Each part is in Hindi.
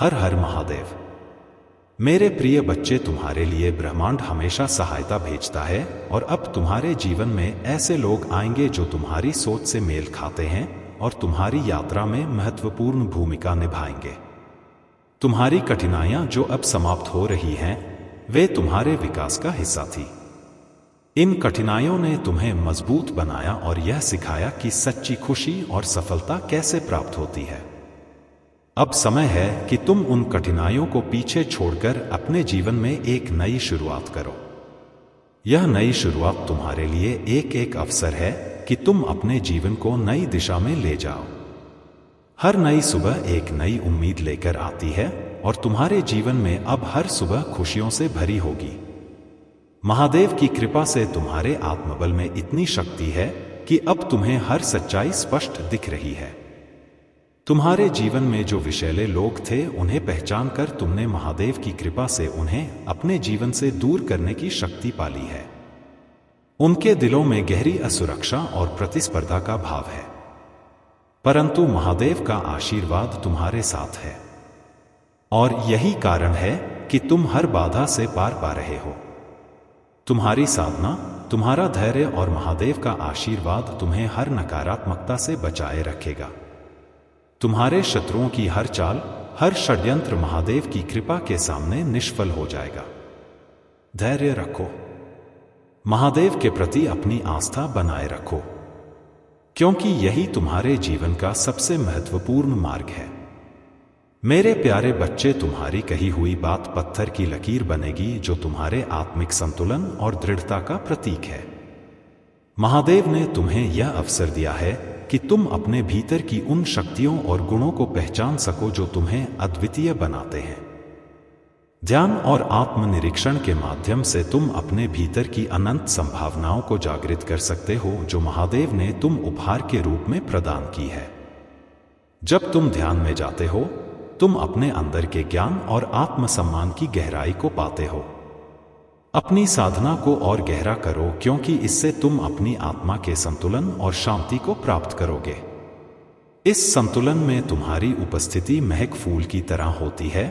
हर हर महादेव। मेरे प्रिय बच्चे, तुम्हारे लिए ब्रह्मांड हमेशा सहायता भेजता है और अब तुम्हारे जीवन में ऐसे लोग आएंगे जो तुम्हारी सोच से मेल खाते हैं और तुम्हारी यात्रा में महत्वपूर्ण भूमिका निभाएंगे। तुम्हारी कठिनाइयां जो अब समाप्त हो रही हैं, वे तुम्हारे विकास का हिस्सा थी। इन कठिनाइयों ने तुम्हें मजबूत बनाया और यह सिखाया कि सच्ची खुशी और सफलता कैसे प्राप्त होती है। अब समय है कि तुम उन कठिनाइयों को पीछे छोड़कर अपने जीवन में एक नई शुरुआत करो। यह नई शुरुआत तुम्हारे लिए एक अवसर है कि तुम अपने जीवन को नई दिशा में ले जाओ। हर नई सुबह एक नई उम्मीद लेकर आती है और तुम्हारे जीवन में अब हर सुबह खुशियों से भरी होगी। महादेव की कृपा से तुम्हारे आत्मबल में इतनी शक्ति है कि अब तुम्हें हर सच्चाई स्पष्ट दिख रही है। तुम्हारे जीवन में जो विषैले लोग थे, उन्हें पहचान कर तुमने महादेव की कृपा से उन्हें अपने जीवन से दूर करने की शक्ति पाली है। उनके दिलों में गहरी असुरक्षा और प्रतिस्पर्धा का भाव है, परंतु महादेव का आशीर्वाद तुम्हारे साथ है और यही कारण है कि तुम हर बाधा से पार पा रहे हो। तुम्हारी साधना, तुम्हारा धैर्य और महादेव का आशीर्वाद तुम्हें हर नकारात्मकता से बचाए रखेगा। तुम्हारे शत्रुओं की हर चाल, हर षड्यंत्र महादेव की कृपा के सामने निष्फल हो जाएगा। धैर्य रखो, महादेव के प्रति अपनी आस्था बनाए रखो, क्योंकि यही तुम्हारे जीवन का सबसे महत्वपूर्ण मार्ग है। मेरे प्यारे बच्चे, तुम्हारी कही हुई बात पत्थर की लकीर बनेगी जो तुम्हारे आत्मिक संतुलन और दृढ़ता का प्रतीक है। महादेव ने तुम्हें यह अवसर दिया है कि तुम अपने भीतर की उन शक्तियों और गुणों को पहचान सको जो तुम्हें अद्वितीय बनाते हैं। ध्यान और आत्मनिरीक्षण के माध्यम से तुम अपने भीतर की अनंत संभावनाओं को जागृत कर सकते हो जो महादेव ने तुम उपहार के रूप में प्रदान की है। जब तुम ध्यान में जाते हो, तुम अपने अंदर के ज्ञान और आत्मसम्मान की गहराई को पाते हो। अपनी साधना को और गहरा करो, क्योंकि इससे तुम अपनी आत्मा के संतुलन और शांति को प्राप्त करोगे। इस संतुलन में तुम्हारी उपस्थिति महक फूल की तरह होती है,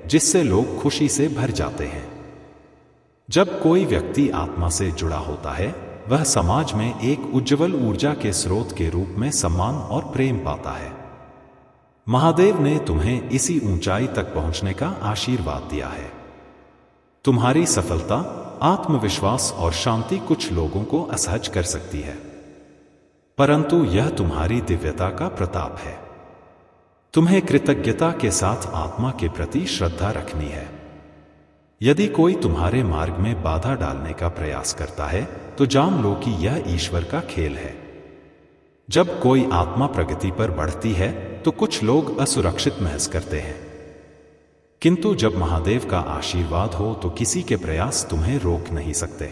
जिससे लोग खुशी से भर जाते हैं। जब कोई व्यक्ति आत्मा से जुड़ा होता है, वह समाज में एक उज्ज्वल ऊर्जा के स्रोत के रूप में सम्मान और प्रेम पाता है। महादेव ने तुम्हें इसी ऊंचाई तक पहुंचने का आशीर्वाद दिया है। तुम्हारी सफलता, आत्मविश्वास और शांति कुछ लोगों को असहज कर सकती है, परंतु यह तुम्हारी दिव्यता का प्रताप है। तुम्हें कृतज्ञता के साथ आत्मा के प्रति श्रद्धा रखनी है। यदि कोई तुम्हारे मार्ग में बाधा डालने का प्रयास करता है, तो जान लो कि यह ईश्वर का खेल है। जब कोई आत्मा प्रगति पर बढ़ती है, तो कुछ लोग असुरक्षित महसूस करते हैं, किंतु जब महादेव का आशीर्वाद हो तो किसी के प्रयास तुम्हें रोक नहीं सकते।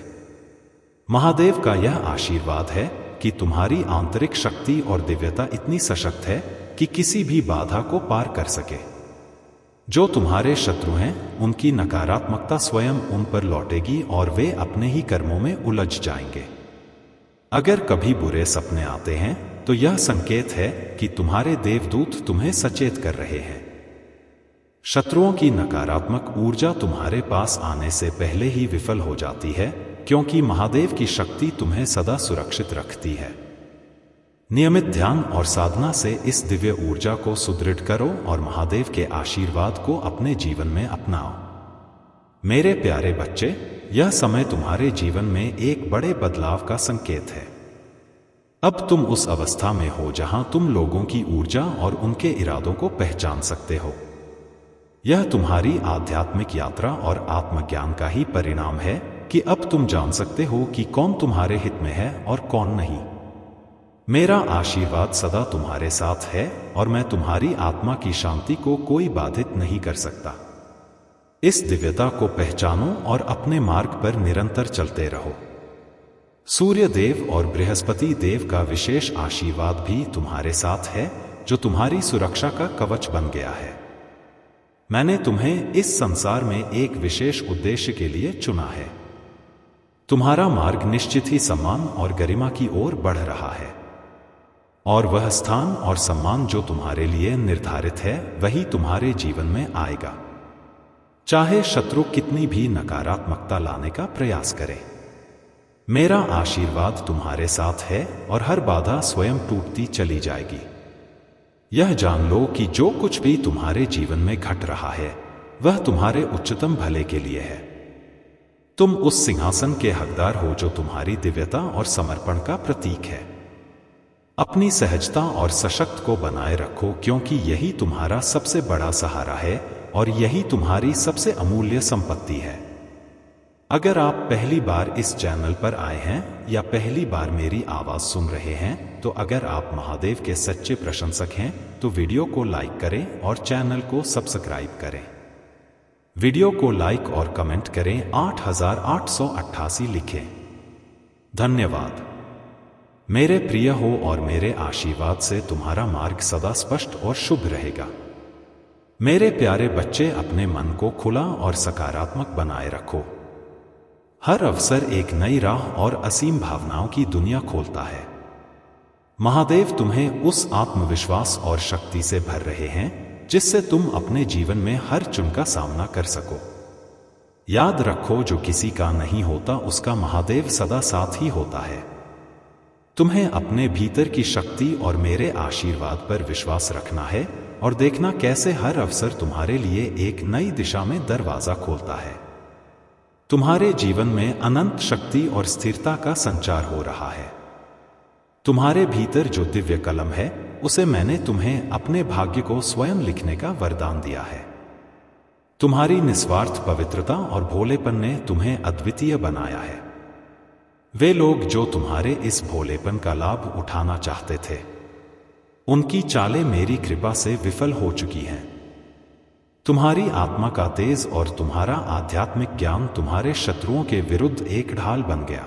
महादेव का यह आशीर्वाद है कि तुम्हारी आंतरिक शक्ति और दिव्यता इतनी सशक्त है कि किसी भी बाधा को पार कर सके। जो तुम्हारे शत्रु हैं, उनकी नकारात्मकता स्वयं उन पर लौटेगी और वे अपने ही कर्मों में उलझ जाएंगे। अगर कभी बुरे सपने आते हैं, तो यह संकेत है कि तुम्हारे देवदूत तुम्हें सचेत कर रहे हैं। शत्रुओं की नकारात्मक ऊर्जा तुम्हारे पास आने से पहले ही विफल हो जाती है, क्योंकि महादेव की शक्ति तुम्हें सदा सुरक्षित रखती है। नियमित ध्यान और साधना से इस दिव्य ऊर्जा को सुदृढ़ करो और महादेव के आशीर्वाद को अपने जीवन में अपनाओ। मेरे प्यारे बच्चे, यह समय तुम्हारे जीवन में एक बड़े बदलाव का संकेत है। अब तुम उस अवस्था में हो जहां तुम लोगों की ऊर्जा और उनके इरादों को पहचान सकते हो। यह तुम्हारी आध्यात्मिक यात्रा और आत्मज्ञान का ही परिणाम है कि अब तुम जान सकते हो कि कौन तुम्हारे हित में है और कौन नहीं। मेरा आशीर्वाद सदा तुम्हारे साथ है और मैं तुम्हारी आत्मा की शांति को कोई बाधित नहीं कर सकता। इस दिव्यता को पहचानो और अपने मार्ग पर निरंतर चलते रहो। सूर्य देव और बृहस्पति देव का विशेष आशीर्वाद भी तुम्हारे साथ है, जो तुम्हारी सुरक्षा का कवच बन गया है। मैंने तुम्हें इस संसार में एक विशेष उद्देश्य के लिए चुना है। तुम्हारा मार्ग निश्चित ही सम्मान और गरिमा की ओर बढ़ रहा है। और वह स्थान और सम्मान जो तुम्हारे लिए निर्धारित है वही तुम्हारे जीवन में आएगा। चाहे शत्रु कितनी भी नकारात्मकता लाने का प्रयास करे, मेरा आशीर्वाद तुम्हारे साथ है और हर बाधा स्वयं टूटती चली जाएगी। यह जान लो कि जो कुछ भी तुम्हारे जीवन में घट रहा है वह तुम्हारे उच्चतम भले के लिए है। तुम उस सिंहासन के हकदार हो जो तुम्हारी दिव्यता और समर्पण का प्रतीक है। अपनी सहजता और सशक्त को बनाए रखो, क्योंकि यही तुम्हारा सबसे बड़ा सहारा है और यही तुम्हारी सबसे अमूल्य संपत्ति है। अगर आप पहली बार इस चैनल पर आए हैं या पहली बार मेरी आवाज सुन रहे हैं, तो अगर आप महादेव के सच्चे प्रशंसक हैं तो वीडियो को लाइक करें और चैनल को सब्सक्राइब करें। वीडियो को लाइक और कमेंट करें, 8888 लिखें। धन्यवाद। मेरे प्रिय हो और मेरे आशीर्वाद से तुम्हारा मार्ग सदा स्पष्ट और शुभ रहेगा। मेरे प्यारे बच्चे, अपने मन को खुला और सकारात्मक बनाए रखो। हर अवसर एक नई राह और असीम भावनाओं की दुनिया खोलता है। महादेव तुम्हें उस आत्मविश्वास और शक्ति से भर रहे हैं जिससे तुम अपने जीवन में हर चुन का सामना कर सको। याद रखो, जो किसी का नहीं होता उसका महादेव सदा साथ ही होता है। तुम्हें अपने भीतर की शक्ति और मेरे आशीर्वाद पर विश्वास रखना है और देखना कैसे हर अवसर तुम्हारे लिए एक नई दिशा में दरवाजा खोलता है। तुम्हारे जीवन में अनंत शक्ति और स्थिरता का संचार हो रहा है। तुम्हारे भीतर जो दिव्य कलम है उसे मैंने तुम्हें अपने भाग्य को स्वयं लिखने का वरदान दिया है। तुम्हारी निस्वार्थ पवित्रता और भोलेपन ने तुम्हें अद्वितीय बनाया है। वे लोग जो तुम्हारे इस भोलेपन का लाभ उठाना चाहते थे, उनकी चालें मेरी कृपा से विफल हो चुकी हैं। तुम्हारी आत्मा का तेज और तुम्हारा आध्यात्मिक ज्ञान तुम्हारे शत्रुओं के विरुद्ध एक ढाल बन गया।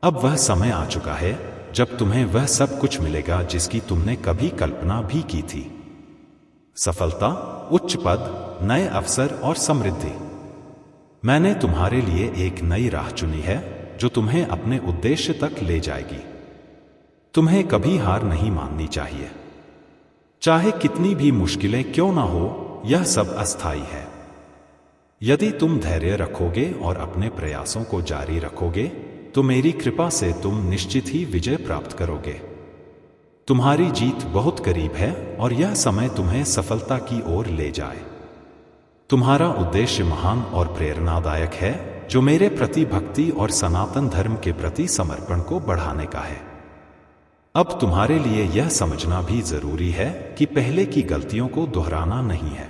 अब वह समय आ चुका है जब तुम्हें वह सब कुछ मिलेगा जिसकी तुमने कभी कल्पना भी की थी। सफलता, उच्च पद, नए अवसर और समृद्धि। मैंने तुम्हारे लिए एक नई राह चुनी है जो तुम्हें अपने उद्देश्य तक ले जाएगी। तुम्हें कभी हार नहीं माननी चाहिए। चाहे कितनी भी मुश्किलें क्यों ना हो, यह सब अस्थायी है। यदि तुम धैर्य रखोगे और अपने प्रयासों को जारी रखोगे तो मेरी कृपा से तुम निश्चित ही विजय प्राप्त करोगे। तुम्हारी जीत बहुत करीब है और यह समय तुम्हें सफलता की ओर ले जाए। तुम्हारा उद्देश्य महान और प्रेरणादायक है, जो मेरे प्रति भक्ति और सनातन धर्म के प्रति समर्पण को बढ़ाने का है। अब तुम्हारे लिए यह समझना भी जरूरी है कि पहले की गलतियों को दोहराना नहीं है।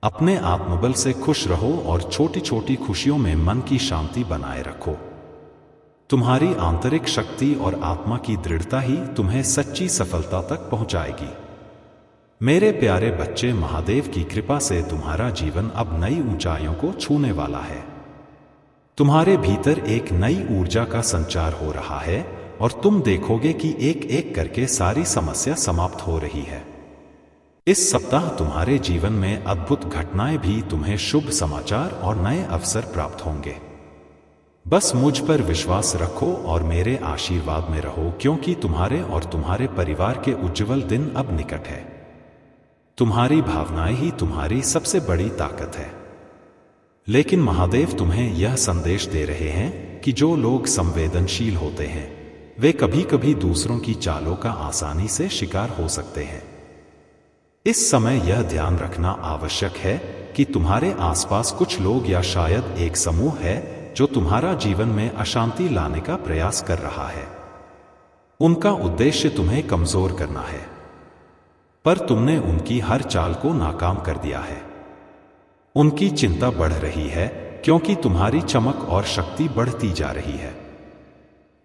अपने आत्मबल से खुश रहो और छोटी छोटी खुशियों में मन की शांति बनाए रखो। तुम्हारी आंतरिक शक्ति और आत्मा की दृढ़ता ही तुम्हें सच्ची सफलता तक पहुंचाएगी। मेरे प्यारे बच्चे, महादेव की कृपा से तुम्हारा जीवन अब नई ऊंचाइयों को छूने वाला है। तुम्हारे भीतर एक नई ऊर्जा का संचार हो रहा है और तुम देखोगे कि एक एक करके सारी समस्या समाप्त हो रही है। इस सप्ताह तुम्हारे जीवन में अद्भुत घटनाएं भी तुम्हें शुभ समाचार और नए अवसर प्राप्त होंगे। बस मुझ पर विश्वास रखो और मेरे आशीर्वाद में रहो, क्योंकि तुम्हारे और तुम्हारे परिवार के उज्जवल दिन अब निकट है। तुम्हारी भावनाएं ही तुम्हारी सबसे बड़ी ताकत है। लेकिन महादेव तुम्हें यह संदेश दे रहे हैं कि जो लोग संवेदनशील होते हैं वे कभी कभी दूसरों की चालों का आसानी से शिकार हो सकते हैं। इस समय यह ध्यान रखना आवश्यक है कि तुम्हारे आसपास कुछ लोग या शायद एक समूह है जो तुम्हारा जीवन में अशांति लाने का प्रयास कर रहा है। उनका उद्देश्य तुम्हें कमजोर करना है, पर तुमने उनकी हर चाल को नाकाम कर दिया है। उनकी चिंता बढ़ रही है क्योंकि तुम्हारी चमक और शक्ति बढ़ती जा रही है।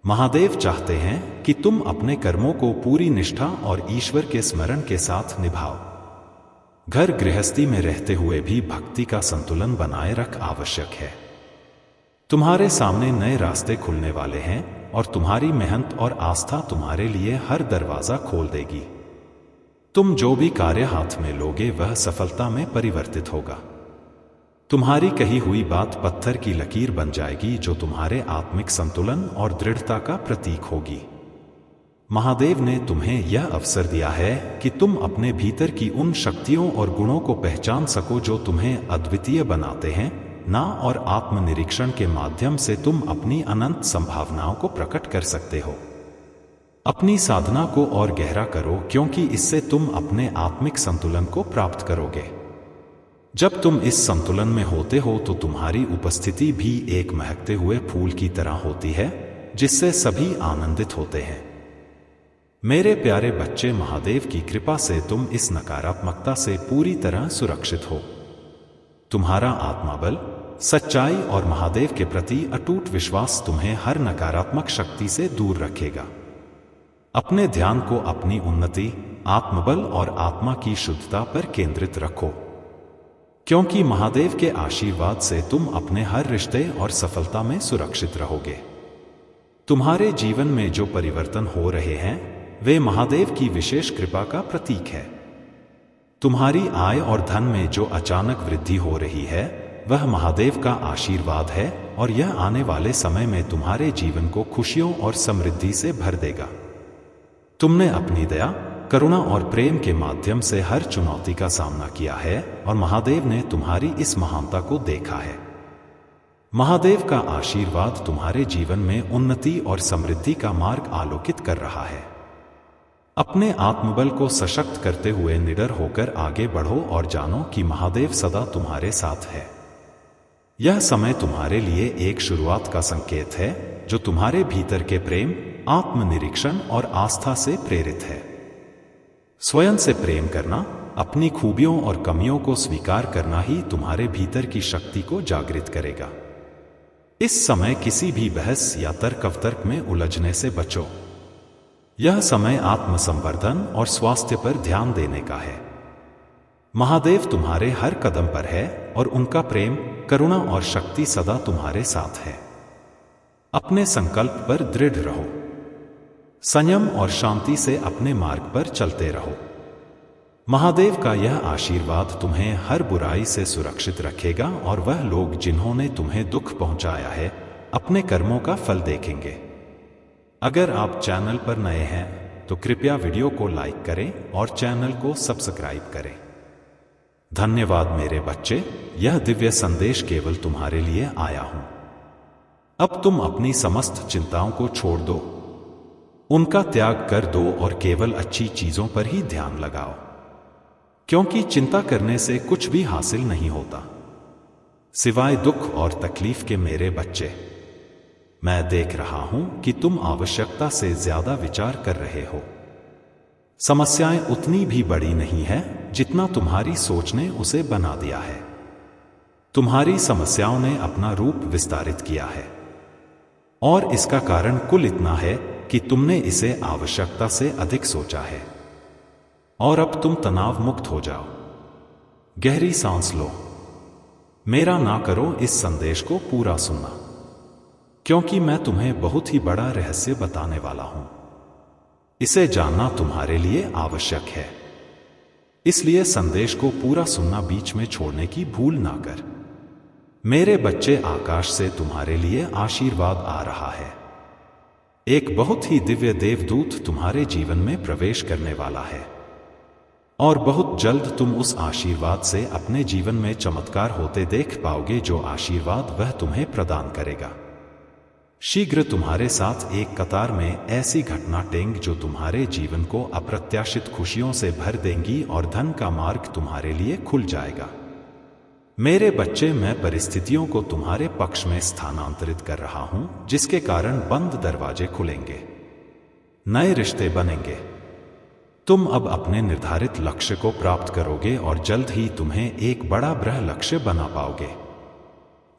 महादेव चाहते हैं कि तुम अपने कर्मों को पूरी निष्ठा और ईश्वर के स्मरण के साथ निभाओ। घर गृहस्थी में रहते हुए भी भक्ति का संतुलन बनाए रख आवश्यक है। तुम्हारे सामने नए रास्ते खुलने वाले हैं और तुम्हारी मेहनत और आस्था तुम्हारे लिए हर दरवाजा खोल देगी। तुम जो भी कार्य हाथ में लोगे वह सफलता में परिवर्तित होगा। तुम्हारी कही हुई बात पत्थर की लकीर बन जाएगी, जो तुम्हारे आत्मिक संतुलन और दृढ़ता का प्रतीक होगी। महादेव ने तुम्हें यह अवसर दिया है कि तुम अपने भीतर की उन शक्तियों और गुणों को पहचान सको जो तुम्हें अद्वितीय बनाते हैं ना, और आत्मनिरीक्षण के माध्यम से तुम अपनी अनंत संभावनाओं को प्रकट कर सकते हो। अपनी साधना को और गहरा करो, क्योंकि इससे तुम अपने आत्मिक संतुलन को प्राप्त करोगे। जब तुम इस संतुलन में होते हो तो तुम्हारी उपस्थिति भी एक महकते हुए फूल की तरह होती है, जिससे सभी आनंदित होते हैं। मेरे प्यारे बच्चे, महादेव की कृपा से तुम इस नकारात्मकता से पूरी तरह सुरक्षित हो। तुम्हारा आत्माबल, सच्चाई और महादेव के प्रति अटूट विश्वास तुम्हें हर नकारात्मक शक्ति से दूर रखेगा। अपने ध्यान को अपनी उन्नति, आत्मबल और आत्मा की शुद्धता पर केंद्रित रखो, क्योंकि महादेव के आशीर्वाद से तुम अपने हर रिश्ते और सफलता में सुरक्षित रहोगे। तुम्हारे जीवन में जो परिवर्तन हो रहे हैं वे महादेव की विशेष कृपा का प्रतीक है। तुम्हारी आय और धन में जो अचानक वृद्धि हो रही है वह महादेव का आशीर्वाद है, और यह आने वाले समय में तुम्हारे जीवन को खुशियों और समृद्धि से भर देगा। तुमने अपनी दया, करुणा और प्रेम के माध्यम से हर चुनौती का सामना किया है, और महादेव ने तुम्हारी इस महानता को देखा है। महादेव का आशीर्वाद तुम्हारे जीवन में उन्नति और समृद्धि का मार्ग आलोकित कर रहा है। अपने आत्मबल को सशक्त करते हुए निडर होकर आगे बढ़ो और जानो कि महादेव सदा तुम्हारे साथ है। यह समय तुम्हारे लिए एक शुरुआत का संकेत है जो तुम्हारे भीतर के प्रेम, आत्मनिरीक्षण और आस्था से प्रेरित है। स्वयं से प्रेम करना, अपनी खूबियों और कमियों को स्वीकार करना ही तुम्हारे भीतर की शक्ति को जागृत करेगा। इस समय किसी भी बहस या तर्क में उलझने से बचो। यह समय आत्मसंवर्धन और स्वास्थ्य पर ध्यान देने का है। महादेव तुम्हारे हर कदम पर है और उनका प्रेम, करुणा और शक्ति सदा तुम्हारे साथ है। अपने संकल्प पर दृढ़ रहो, संयम और शांति से अपने मार्ग पर चलते रहो। महादेव का यह आशीर्वाद तुम्हें हर बुराई से सुरक्षित रखेगा, और वह लोग जिन्होंने तुम्हें दुख पहुंचाया है अपने कर्मों का फल देखेंगे। अगर आप चैनल पर नए हैं तो कृपया वीडियो को लाइक करें और चैनल को सब्सक्राइब करें। धन्यवाद मेरे बच्चे, यह दिव्य संदेश केवल तुम्हारे लिए आया हूं। अब तुम अपनी समस्त चिंताओं को छोड़ दो, उनका त्याग कर दो और केवल अच्छी चीजों पर ही ध्यान लगाओ, क्योंकि चिंता करने से कुछ भी हासिल नहीं होता सिवाय दुख और तकलीफ के। मेरे बच्चे, मैं देख रहा हूं कि तुम आवश्यकता से ज्यादा विचार कर रहे हो। समस्याएं उतनी भी बड़ी नहीं है जितना तुम्हारी सोच ने उसे बना दिया है। तुम्हारी समस्याओं ने अपना रूप विस्तारित किया है, और इसका कारण कुल इतना है कि तुमने इसे आवश्यकता से अधिक सोचा है। और अब तुम तनाव मुक्त हो जाओ। गहरी सांस लो। मेरा ना करो इस संदेश को पूरा सुनना, क्योंकि मैं तुम्हें बहुत ही बड़ा रहस्य बताने वाला हूं। इसे जानना तुम्हारे लिए आवश्यक है, इसलिए संदेश को पूरा सुनना बीच में छोड़ने की भूल ना कर। मेरे बच्चे, आकाश से तुम्हारे लिए आशीर्वाद आ रहा है। एक बहुत ही दिव्य देवदूत तुम्हारे जीवन में प्रवेश करने वाला है, और बहुत जल्द तुम उस आशीर्वाद से अपने जीवन में चमत्कार होते देख पाओगे, जो आशीर्वाद वह तुम्हें प्रदान करेगा। शीघ्र तुम्हारे साथ एक कतार में ऐसी घटना टेंग जो तुम्हारे जीवन को अप्रत्याशित खुशियों से भर देंगी, और धन का मार्ग तुम्हारे लिए खुल जाएगा। मेरे बच्चे, मैं परिस्थितियों को तुम्हारे पक्ष में स्थानांतरित कर रहा हूं, जिसके कारण बंद दरवाजे खुलेंगे, नए रिश्ते बनेंगे। तुम अब अपने निर्धारित लक्ष्य को प्राप्त करोगे, और जल्द ही तुम्हें एक बड़ा बृहद लक्ष्य बना पाओगे।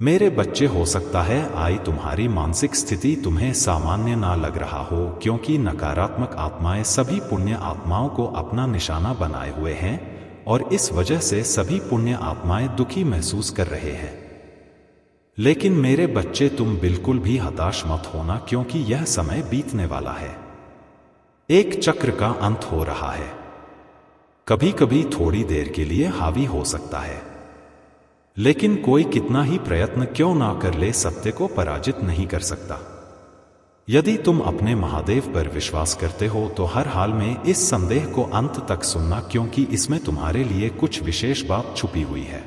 मेरे बच्चे, हो सकता है आई तुम्हारी मानसिक स्थिति तुम्हें सामान्य ना लग रहा हो, क्योंकि नकारात्मक आत्माएं सभी पुण्य आत्माओं को अपना निशाना बनाए हुए हैं, और इस वजह से सभी पुण्य आत्माएं दुखी महसूस कर रहे हैं। लेकिन मेरे बच्चे, तुम बिल्कुल भी हताश मत होना, क्योंकि यह समय बीतने वाला है। एक चक्र का अंत हो रहा है। कभी कभी थोड़ी देर के लिए हावी हो सकता है, लेकिन कोई कितना ही प्रयत्न क्यों ना कर ले, सत्य को पराजित नहीं कर सकता। यदि तुम अपने महादेव पर विश्वास करते हो तो हर हाल में इस संदेह को अंत तक सुनना, क्योंकि इसमें तुम्हारे लिए कुछ विशेष बात छुपी हुई है।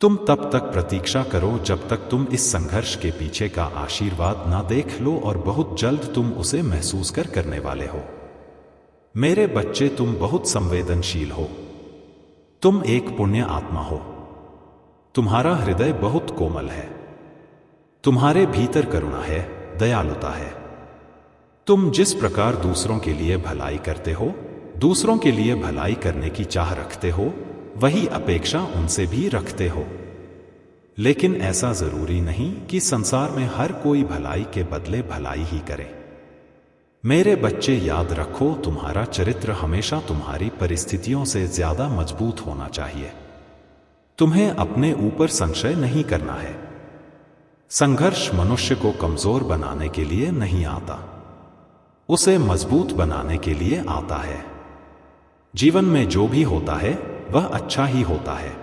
तुम तब तक प्रतीक्षा करो जब तक तुम इस संघर्ष के पीछे का आशीर्वाद ना देख लो, और बहुत जल्द तुम उसे महसूस करने वाले हो। मेरे बच्चे, तुम बहुत संवेदनशील हो। तुम एक पुण्य आत्मा हो। तुम्हारा हृदय बहुत कोमल है। तुम्हारे भीतर करुणा है, दयालुता है। तुम जिस प्रकार दूसरों के लिए भलाई करते हो, दूसरों के लिए भलाई करने की चाह रखते हो, वही अपेक्षा उनसे भी रखते हो। लेकिन ऐसा जरूरी नहीं कि संसार में हर कोई भलाई के बदले भलाई ही करे। मेरे बच्चे, याद रखो, तुम्हारा चरित्र हमेशा तुम्हारी परिस्थितियों से ज्यादा मजबूत होना चाहिए। तुम्हें अपने ऊपर संशय नहीं करना है। संघर्ष मनुष्य को कमजोर बनाने के लिए नहीं आता, उसे मजबूत बनाने के लिए आता है। जीवन में जो भी होता है वह अच्छा ही होता है।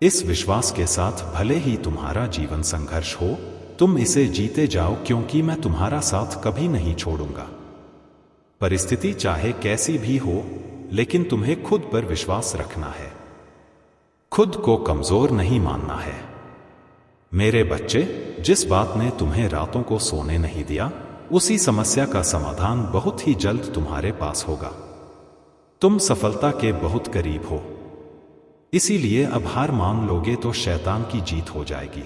इस विश्वास के साथ भले ही तुम्हारा जीवन संघर्ष हो, तुम इसे जीते जाओ, क्योंकि मैं तुम्हारा साथ कभी नहीं छोड़ूंगा। परिस्थिति चाहे कैसी भी हो, लेकिन तुम्हें खुद पर विश्वास रखना है। खुद को कमजोर नहीं मानना है। मेरे बच्चे, जिस बात ने तुम्हें रातों को सोने नहीं दिया, उसी समस्या का समाधान बहुत ही जल्द तुम्हारे पास होगा। तुम सफलता के बहुत करीब हो, इसीलिए अब हार मान लोगे तो शैतान की जीत हो जाएगी,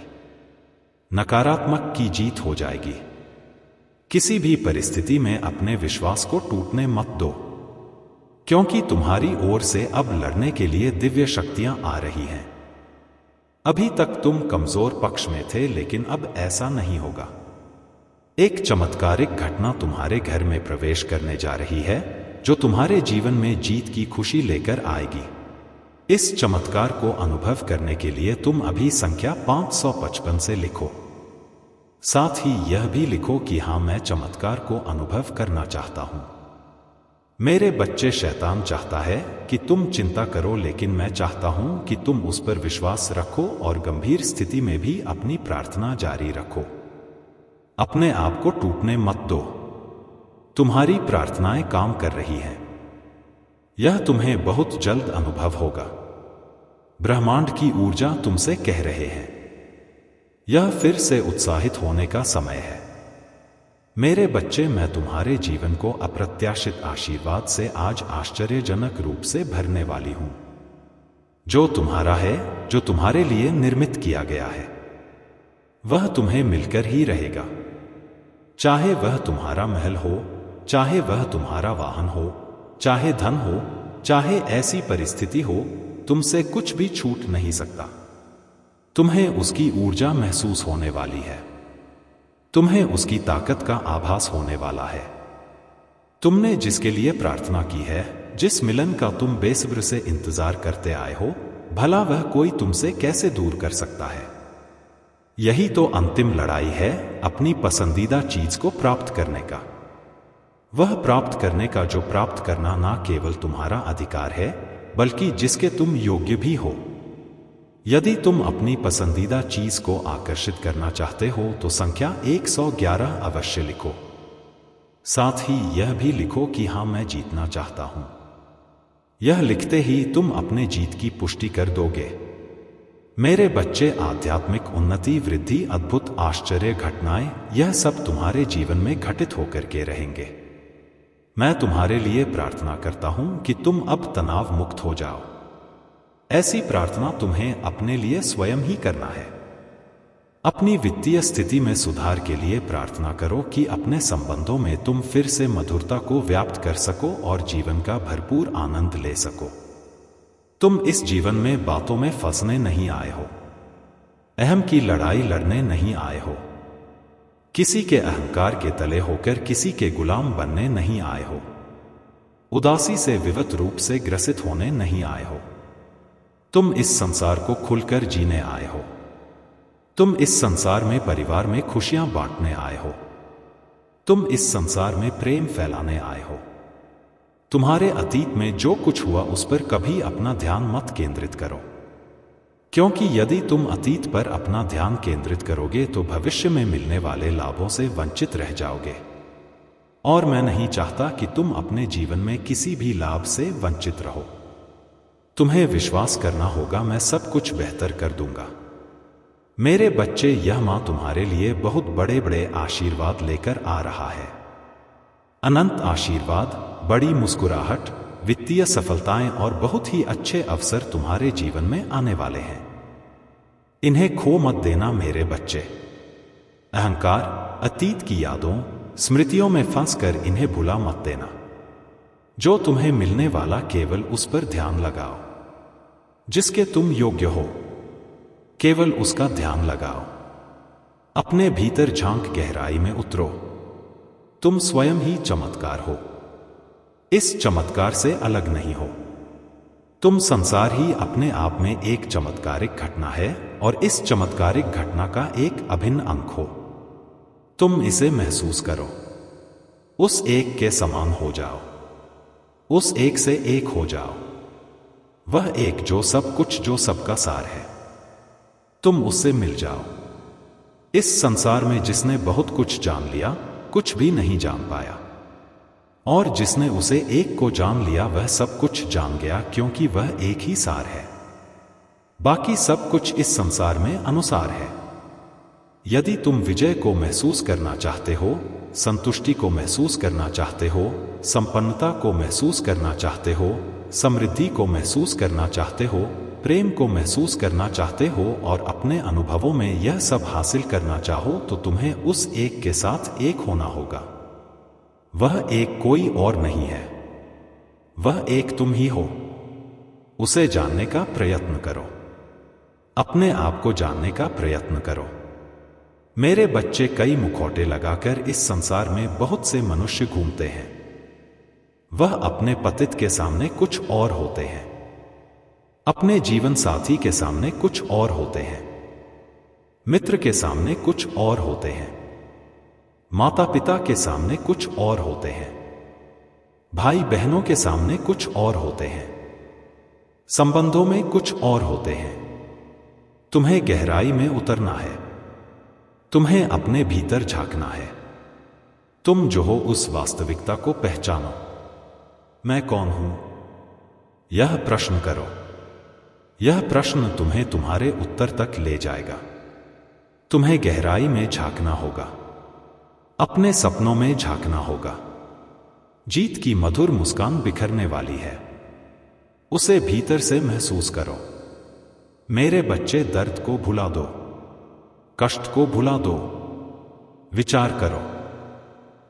नकारात्मक की जीत हो जाएगी। किसी भी परिस्थिति में अपने विश्वास को टूटने मत दो, क्योंकि तुम्हारी ओर से अब लड़ने के लिए दिव्य शक्तियां आ रही हैं। अभी तक तुम कमजोर पक्ष में थे, लेकिन अब ऐसा नहीं होगा। एक चमत्कारिक घटना तुम्हारे घर में प्रवेश करने जा रही है, जो तुम्हारे जीवन में जीत की खुशी लेकर आएगी। इस चमत्कार को अनुभव करने के लिए तुम अभी संख्या 555 से लिखो। साथ ही यह भी लिखो कि हां, मैं चमत्कार को अनुभव करना चाहता हूं। मेरे बच्चे, शैतान चाहता है कि तुम चिंता करो, लेकिन मैं चाहता हूं कि तुम उस पर विश्वास रखो और गंभीर स्थिति में भी अपनी प्रार्थना जारी रखो। अपने आप को टूटने मत दो। तुम्हारी प्रार्थनाएं काम कर रही हैं। यह तुम्हें बहुत जल्द अनुभव होगा। ब्रह्मांड की ऊर्जा तुमसे कह रहे हैं, यह फिर से उत्साहित होने का समय है। मेरे बच्चे, मैं तुम्हारे जीवन को अप्रत्याशित आशीर्वाद से आज आश्चर्यजनक रूप से भरने वाली हूं। जो तुम्हारा है, जो तुम्हारे लिए निर्मित किया गया है, वह तुम्हें मिलकर ही रहेगा। चाहे वह तुम्हारा महल हो, चाहे वह तुम्हारा वाहन हो, चाहे धन हो, चाहे ऐसी परिस्थिति हो, तुमसे कुछ भी छूट नहीं सकता। तुम्हें उसकी ऊर्जा महसूस होने वाली है। तुम्हें उसकी ताकत का आभास होने वाला है। तुमने जिसके लिए प्रार्थना की है, जिस मिलन का तुम बेसब्र से इंतजार करते आए हो, भला वह कोई तुमसे कैसे दूर कर सकता है। यही तो अंतिम लड़ाई है, अपनी पसंदीदा चीज को प्राप्त करने का। वह प्राप्त करने का जो प्राप्त करना ना केवल तुम्हारा अधिकार है, बल्कि जिसके तुम योग्य भी हो। यदि तुम अपनी पसंदीदा चीज को आकर्षित करना चाहते हो तो संख्या 111 अवश्य लिखो। साथ ही यह भी लिखो कि हां, मैं जीतना चाहता हूं। यह लिखते ही तुम अपने जीत की पुष्टि कर दोगे। मेरे बच्चे, आध्यात्मिक उन्नति, वृद्धि, अद्भुत आश्चर्य घटनाएं, यह सब तुम्हारे जीवन में घटित होकर के रहेंगे। मैं तुम्हारे लिए प्रार्थना करता हूं कि तुम अब तनाव मुक्त हो जाओ। ऐसी प्रार्थना तुम्हें अपने लिए स्वयं ही करना है। अपनी वित्तीय स्थिति में सुधार के लिए प्रार्थना करो कि अपने संबंधों में तुम फिर से मधुरता को व्याप्त कर सको और जीवन का भरपूर आनंद ले सको। तुम इस जीवन में बातों में फंसने नहीं आए हो, अहम की लड़ाई लड़ने नहीं आए हो, किसी के अहंकार के तले होकर किसी के गुलाम बनने नहीं आए हो, उदासी से विविध रूप से ग्रसित होने नहीं आए हो। तुम इस संसार को खुलकर जीने आए हो। तुम इस संसार में परिवार में खुशियां बांटने आए हो। तुम इस संसार में प्रेम फैलाने आए हो। तुम्हारे अतीत में जो कुछ हुआ उस पर कभी अपना ध्यान मत केंद्रित करो। क्योंकि यदि तुम अतीत पर अपना ध्यान केंद्रित करोगे तो भविष्य में मिलने वाले लाभों से वंचित रह जाओगे। और मैं नहीं चाहता कि तुम अपने जीवन में किसी भी लाभ से वंचित रहो। तुम्हें विश्वास करना होगा, मैं सब कुछ बेहतर कर दूंगा। मेरे बच्चे, यह मां तुम्हारे लिए बहुत बड़े बड़े आशीर्वाद लेकर आ रहा है। अनंत आशीर्वाद, बड़ी मुस्कुराहट, वित्तीय सफलताएं और बहुत ही अच्छे अवसर तुम्हारे जीवन में आने वाले हैं। इन्हें खो मत देना मेरे बच्चे। अहंकार, अतीत की यादों, स्मृतियों में फंसकर इन्हें भुला मत देना। जो तुम्हें मिलने वाला, केवल उस पर ध्यान लगाओ जिसके तुम योग्य हो। केवल उसका ध्यान लगाओ। अपने भीतर झांक, गहराई में उतरो। तुम स्वयं ही चमत्कार हो। इस चमत्कार से अलग नहीं हो। तुम संसार ही अपने आप में एक चमत्कारिक घटना है और इस चमत्कारिक घटना का एक अभिन्न अंग हो। तुम इसे महसूस करो। उस एक के समान हो जाओ। उस एक से एक हो जाओ। वह एक जो सब कुछ, जो सबका सार है। तुम उससे मिल जाओ। इस संसार में जिसने बहुत कुछ जान लिया, कुछ भी नहीं जान पाया। और जिसने उसे एक को जान लिया, वह सब कुछ जान गया, क्योंकि वह एक ही सार है। बाकी सब कुछ इस संसार में अनुसार है। यदि तुम विजय को महसूस करना चाहते हो, संतुष्टि को महसूस करना चाहते हो, संपन्नता को महसूस करना चाहते हो, समृद्धि को महसूस करना चाहते हो, प्रेम को महसूस करना चाहते हो और अपने अनुभवों में यह सब हासिल करना चाहो, तो तुम्हें उस एक के साथ एक होना होगा। वह एक कोई और नहीं है। वह एक तुम ही हो। उसे जानने का प्रयत्न करो। अपने आप को जानने का प्रयत्न करो। मेरे बच्चे, कई मुखौटे लगाकर इस संसार में बहुत से मनुष्य घूमते हैं। वह अपने पतित के सामने कुछ और होते हैं। अपने जीवन साथी के सामने कुछ और होते हैं। मित्र के सामने कुछ और होते हैं। माता पिता के सामने कुछ और होते हैं। भाई बहनों के सामने कुछ और होते हैं। संबंधों में कुछ और होते हैं। तुम्हें गहराई में उतरना है। तुम्हें अपने भीतर झांकना है। तुम जो हो उस वास्तविकता को पहचानो। मैं कौन हूं? यह प्रश्न करो। यह प्रश्न तुम्हें तुम्हारे उत्तर तक ले जाएगा। तुम्हें गहराई में झांकना होगा। अपने सपनों में झांकना होगा। जीत की मधुर मुस्कान बिखरने वाली है। उसे भीतर से महसूस करो। मेरे बच्चे, दर्द को भुला दो। कष्ट को भुला दो। विचार करो।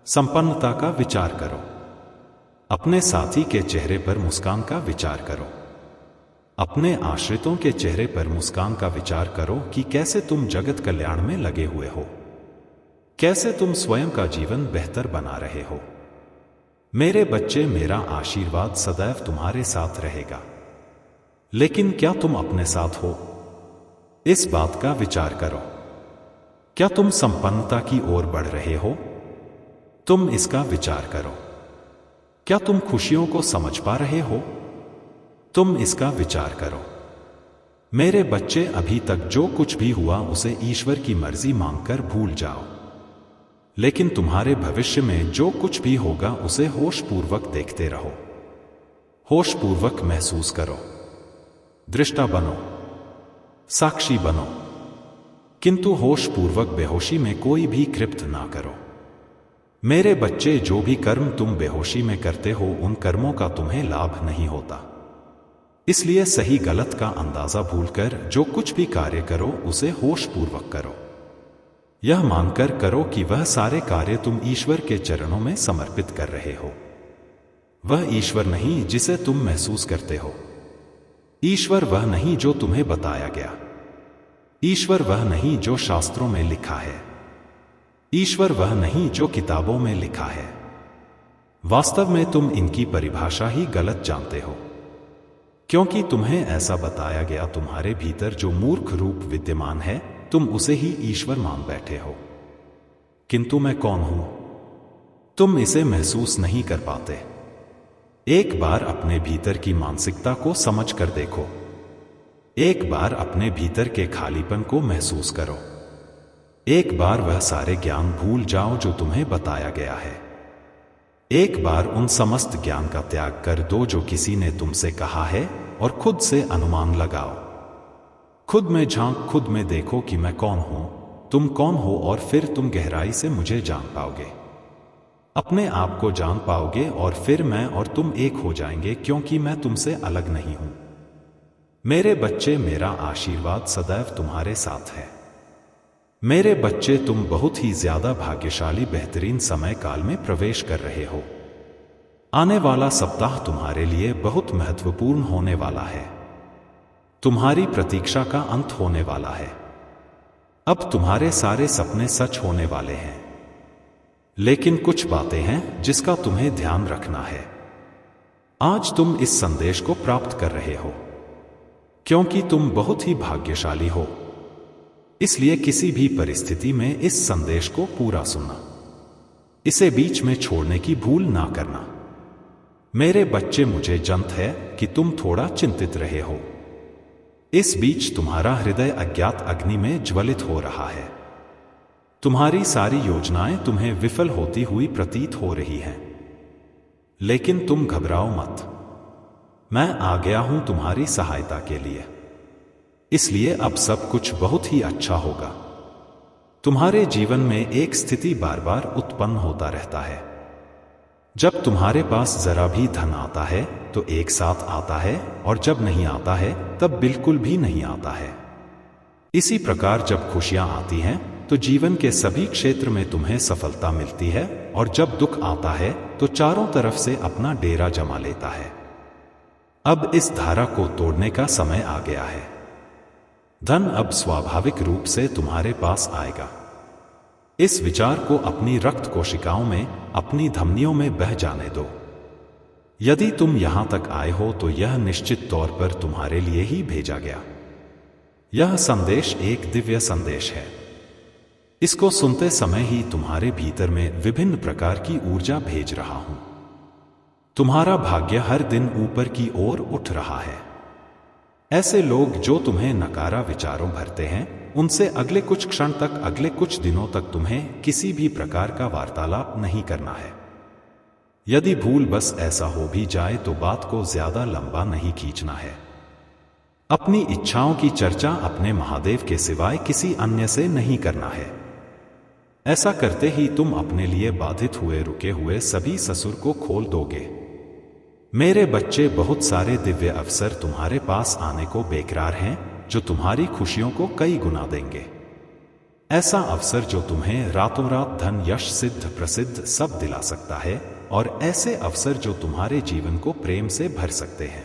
संपन्नता का विचार करो। अपने साथी के चेहरे पर मुस्कान का विचार करो। अपने आश्रितों के चेहरे पर मुस्कान का विचार करो कि कैसे तुम जगत कल्याण में लगे हुए हो। कैसे तुम स्वयं का जीवन बेहतर बना रहे हो। मेरे बच्चे, मेरा आशीर्वाद सदैव तुम्हारे साथ रहेगा। लेकिन क्या तुम अपने साथ हो? इस बात का विचार करो। क्या तुम संपन्नता की ओर बढ़ रहे हो? तुम इसका विचार करो। क्या तुम खुशियों को समझ पा रहे हो? तुम इसका विचार करो। मेरे बच्चे, अभी तक जो कुछ भी हुआ उसे ईश्वर की मर्जी मानकर भूल जाओ। लेकिन तुम्हारे भविष्य में जो कुछ भी होगा उसे होशपूर्वक देखते रहो। होशपूर्वक महसूस करो। दृष्टा बनो। साक्षी बनो। किंतु होशपूर्वक बेहोशी में कोई भी कृप्त ना करो। मेरे बच्चे, जो भी कर्म तुम बेहोशी में करते हो, उन कर्मों का तुम्हें लाभ नहीं होता। इसलिए सही गलत का अंदाजा भूलकर जो कुछ भी कार्य करो उसे होशपूर्वक करो। यह मानकर करो कि वह सारे कार्य तुम ईश्वर के चरणों में समर्पित कर रहे हो। वह ईश्वर नहीं जिसे तुम महसूस करते हो। ईश्वर वह नहीं जो तुम्हें बताया गया। ईश्वर वह नहीं जो शास्त्रों में लिखा है। ईश्वर वह नहीं जो किताबों में लिखा है। वास्तव में तुम इनकी परिभाषा ही गलत जानते हो, क्योंकि तुम्हें ऐसा बताया गया। तुम्हारे भीतर जो मूर्ख रूप विद्यमान है, तुम उसे ही ईश्वर मान बैठे हो। किंतु मैं कौन हूं? तुम इसे महसूस नहीं कर पाते। एक बार अपने भीतर की मानसिकता को समझ कर देखो। एक बार अपने भीतर के खालीपन को महसूस करो। एक बार वह सारे ज्ञान भूल जाओ जो तुम्हें बताया गया है। एक बार उन समस्त ज्ञान का त्याग कर दो जो किसी ने तुमसे कहा है और खुद से अनुमान लगाओ। खुद में झांक, खुद में देखो कि मैं कौन हूं, तुम कौन हो, और फिर तुम गहराई से मुझे जान पाओगे। अपने आप को जान पाओगे और फिर मैं और तुम एक हो जाएंगे, क्योंकि मैं तुमसे अलग नहीं हूं। मेरे बच्चे, मेरा आशीर्वाद सदैव तुम्हारे साथ है। मेरे बच्चे, तुम बहुत ही ज्यादा भाग्यशाली बेहतरीन समय काल में प्रवेश कर रहे हो। आने वाला सप्ताह तुम्हारे लिए बहुत महत्वपूर्ण होने वाला है। तुम्हारी प्रतीक्षा का अंत होने वाला है। अब तुम्हारे सारे सपने सच होने वाले हैं। लेकिन कुछ बातें हैं जिसका तुम्हें ध्यान रखना है। आज तुम इस संदेश को प्राप्त कर रहे हो क्योंकि तुम बहुत ही भाग्यशाली हो। इसलिए किसी भी परिस्थिति में इस संदेश को पूरा सुनना, इसे बीच में छोड़ने की भूल ना करना। मेरे बच्चे, मुझे जंत है कि तुम थोड़ा चिंतित रहे हो। इस बीच तुम्हारा हृदय अज्ञात अग्नि में ज्वलित हो रहा है। तुम्हारी सारी योजनाएं तुम्हें विफल होती हुई प्रतीत हो रही हैं। लेकिन तुम घबराओ मत, मैं आ गया हूं तुम्हारी सहायता के लिए। इसलिए अब सब कुछ बहुत ही अच्छा होगा। तुम्हारे जीवन में एक स्थिति बार बार उत्पन्न होता रहता है। जब तुम्हारे पास जरा भी धन आता है तो एक साथ आता है, और जब नहीं आता है तब बिल्कुल भी नहीं आता है। इसी प्रकार जब खुशियां आती हैं तो जीवन के सभी क्षेत्र में तुम्हें सफलता मिलती है, और जब दुख आता है तो चारों तरफ से अपना डेरा जमा लेता है। अब इस धारा को तोड़ने का समय आ गया है। धन अब स्वाभाविक रूप से तुम्हारे पास आएगा। इस विचार को अपनी रक्त कोशिकाओं में, अपनी धमनियों में बह जाने दो। यदि तुम यहां तक आए हो तो यह निश्चित तौर पर तुम्हारे लिए ही भेजा गया। यह संदेश एक दिव्य संदेश है। इसको सुनते समय ही तुम्हारे भीतर में विभिन्न प्रकार की ऊर्जा भेज रहा हूं। तुम्हारा भाग्य हर दिन ऊपर की ओर उठ रहा है। ऐसे लोग जो तुम्हें नकारा विचारों भरते हैं, उनसे अगले कुछ क्षण तक, अगले कुछ दिनों तक तुम्हें किसी भी प्रकार का वार्तालाप नहीं करना है। यदि भूल बस ऐसा हो भी जाए तो बात को ज्यादा लंबा नहीं खींचना है। अपनी इच्छाओं की चर्चा अपने महादेव के सिवाय किसी अन्य से नहीं करना है। ऐसा करते ही तुम अपने लिए बाधित हुए रुके हुए सभी ससुर को खोल दोगे। मेरे बच्चे, बहुत सारे दिव्य अवसर तुम्हारे पास आने को बेकरार हैं जो तुम्हारी खुशियों को कई गुना देंगे। ऐसा अवसर जो तुम्हें रातों रात धन, यश, सिद्ध प्रसिद्ध सब दिला सकता है, और ऐसे अवसर जो तुम्हारे जीवन को प्रेम से भर सकते हैं।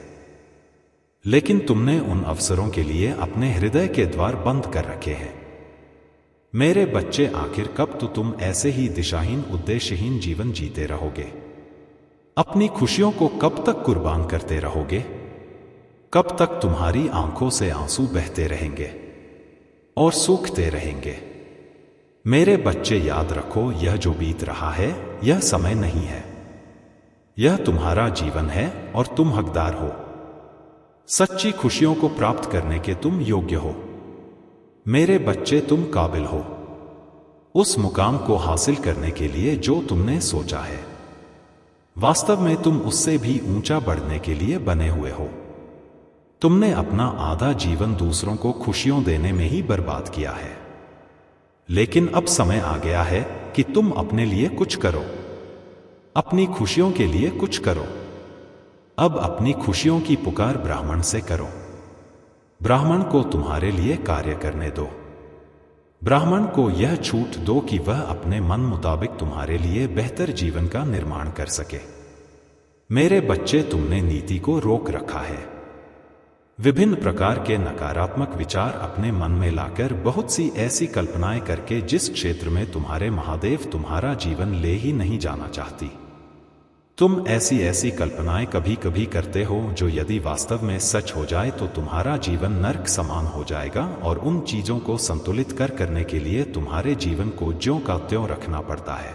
लेकिन तुमने उन अवसरों के लिए अपने हृदय के द्वार बंद कर रखे हैं। मेरे बच्चे, आखिर कब तो तुम ऐसे ही दिशाहीन, उद्देश्यहीन जीवन जीते रहोगे? अपनी खुशियों को कब तक कुर्बान करते रहोगे? कब तक तुम्हारी आंखों से आंसू बहते रहेंगे और सूखते रहेंगे? मेरे बच्चे, याद रखो, यह जो बीत रहा है यह समय नहीं है। यह तुम्हारा जीवन है और तुम हकदार हो। सच्ची खुशियों को प्राप्त करने के तुम योग्य हो। मेरे बच्चे, तुम काबिल हो उस मुकाम को हासिल करने के लिए जो तुमने सोचा है। वास्तव में तुम उससे भी ऊंचा बढ़ने के लिए बने हुए हो। तुमने अपना आधा जीवन दूसरों को खुशियों देने में ही बर्बाद किया है। लेकिन अब समय आ गया है कि तुम अपने लिए कुछ करो। अपनी खुशियों के लिए कुछ करो। अब अपनी खुशियों की पुकार ब्राह्मण से करो। ब्राह्मण को तुम्हारे लिए कार्य करने दो। ब्राह्मण को यह छूट दो कि वह अपने मन मुताबिक तुम्हारे लिए बेहतर जीवन का निर्माण कर सके। मेरे बच्चे, तुमने नीति को रोक रखा है। विभिन्न प्रकार के नकारात्मक विचार अपने मन में लाकर बहुत सी ऐसी कल्पनाएं करके जिस क्षेत्र में तुम्हारे महादेव तुम्हारा जीवन ले ही नहीं जाना चाहती। तुम ऐसी ऐसी कल्पनाएं कभी कभी करते हो जो यदि वास्तव में सच हो जाए तो तुम्हारा जीवन नर्क समान हो जाएगा, और उन चीजों को संतुलित करने के लिए तुम्हारे जीवन को ज्यों का त्यों रखना पड़ता है।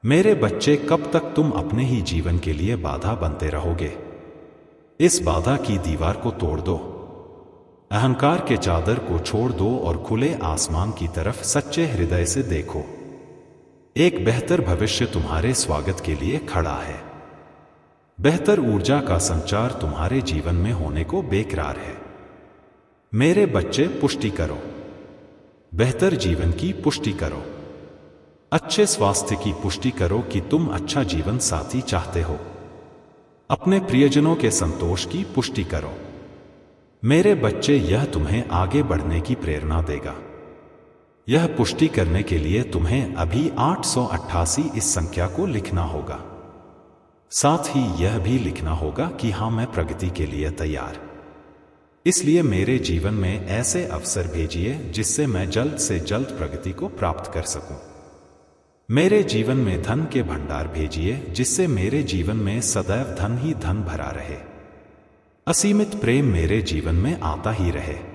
मेरे बच्चे, कब तक तुम अपने ही जीवन के लिए बाधा बनते रहोगे? इस बाधा की दीवार को तोड़ दो। अहंकार के चादर को छोड़ दो और खुले आसमान की तरफ सच्चे हृदय से देखो। एक बेहतर भविष्य तुम्हारे स्वागत के लिए खड़ा है। बेहतर ऊर्जा का संचार तुम्हारे जीवन में होने को बेकरार है। मेरे बच्चे, पुष्टि करो। बेहतर जीवन की पुष्टि करो। अच्छे स्वास्थ्य की पुष्टि करो कि तुम अच्छा जीवन साथी चाहते हो। अपने प्रियजनों के संतोष की पुष्टि करो। मेरे बच्चे, यह तुम्हें आगे बढ़ने की प्रेरणा देगा। यह पुष्टि करने के लिए तुम्हें अभी 888 इस संख्या को लिखना होगा। साथ ही यह भी लिखना होगा कि हाँ, मैं प्रगति के लिए तैयार। इसलिए मेरे जीवन में ऐसे अवसर भेजिए जिससे मैं जल्द से जल्द प्रगति को प्राप्त कर सकूं। मेरे जीवन में धन के भंडार भेजिए जिससे मेरे जीवन में सदैव धन ही धन भरा रहे। असीमित प्रेम मेरे जीवन में आता ही रहे।